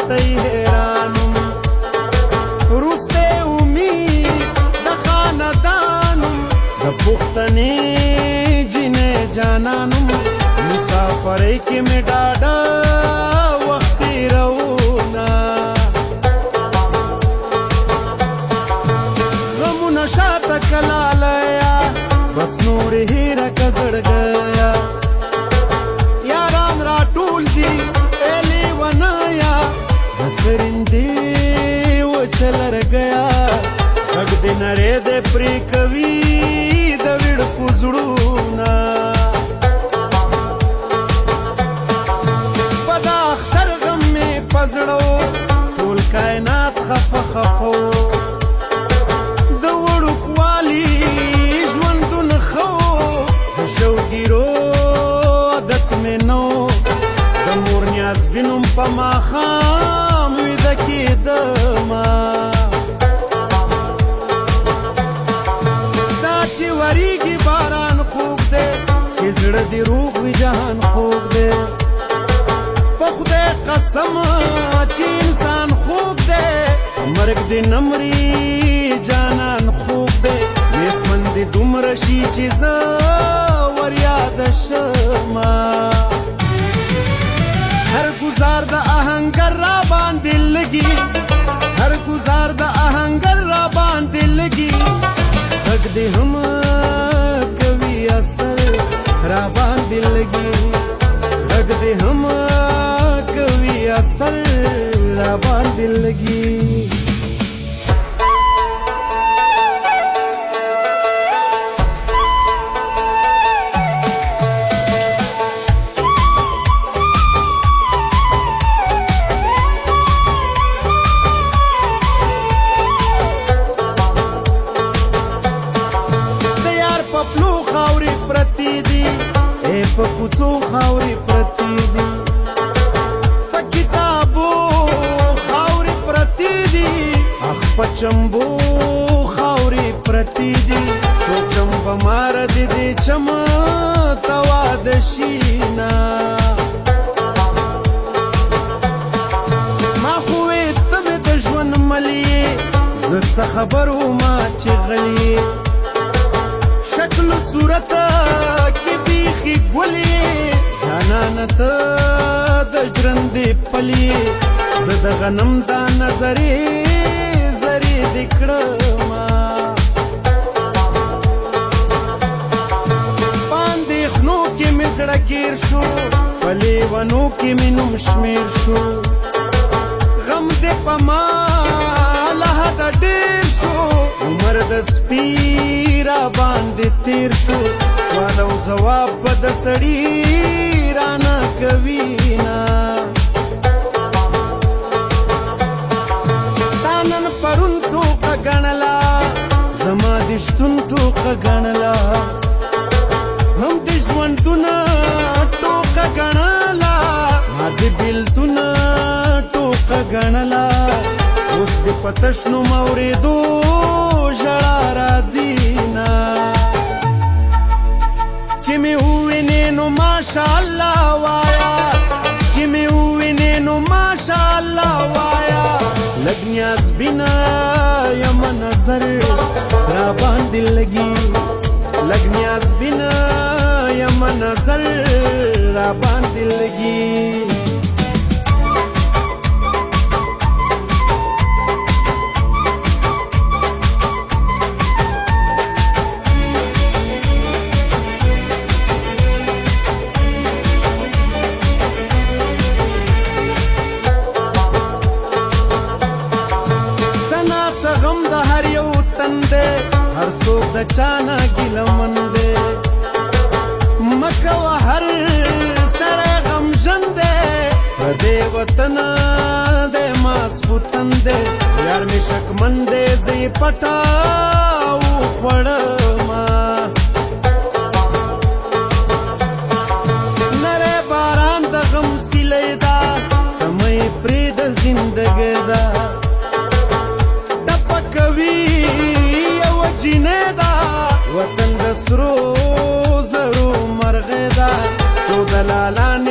ته حیرانم وروستی امید د خاندانم د پښتنې جینې جانانم مسافرۍ کې مې ډاډه وخت تېروونه غمونه شاته کلالیه بس نور هیره که زړګیه یاران راټول دي ایلی ونایا د سرندې وچه لرګیه غږ د نړۍ دی پرې کوي د ویړکو زړونه شپه د اختر غم مې په زړه ټول کائنات خفه خفه د وړوکوالي ژوندون ښه د شوګیرو عادت مې نو د مور نیاز بینم په ماښام ویده کېدمه دا چې وریږي باران خوږ دی چې زړه دې روغ وي جهان خوږ دی په خدای قسم چې انسان خوږ دی مرګ دې نه مري جانان خوږ دی نیستمن دې دومره شي چې زه وریاده شمه هر گزار د آهنګر را باندې لګي هر گزار د آهنګر را باندې لګي غږ دې هم کوي اثر را باندې لګي غږ دې هم کوي اثر را باندې لګي پپلو خاورې پرتی دي په کوڅو خاورې پرتی دي په کتابو خاورې پرتی دي اخ په چمبو خاورې پرتی دي سوچم به ماره دې دې چم ته واده شي نه ما خو وې ته مې د ژوند ملي زه څه خبر وما چې غلي شکل صورت کی بیخی گلی جانان تا د ژرندې پلی زه د غنم دا نظرې زرې دې کړمه په اندېښنو کې مې زړه ګیر شو په لیونو کې مې نوم شمېر شو غم دې په ما له حده ډېر شو عمر د سپي را باندې تیر شو سوال او ځواب به د سړي رانه کوي نه تا نن پرون ټوکه ګڼله زما د شتون ټوکه ګڼله هم د ژوندونه ټوکه ګڼله ما د بېلتونه ټوکه ګڼله اوس د په تش نوم اورېدو ژړا راځي نه چې مې ووینې نو ماشاءالله وایا چې مې ووینې نو ماشاءالله وایا لږ نیازبینه یم نظر را باندې لګي لږ نیازبینه یم نظر را باندې لګي غم د هر یو تن دی هر څوک د چانه ګیلمن دی مکوه هر سړی غمژن دی پردی وطن دی ماسخوتن دی یار مې شکمن دی زه یې پټه وخوړمه نری باران د غم سیلی ده ته مه یې پرېږده زندګۍ ده وطن د سرو زرو مرغه ده څو دلالان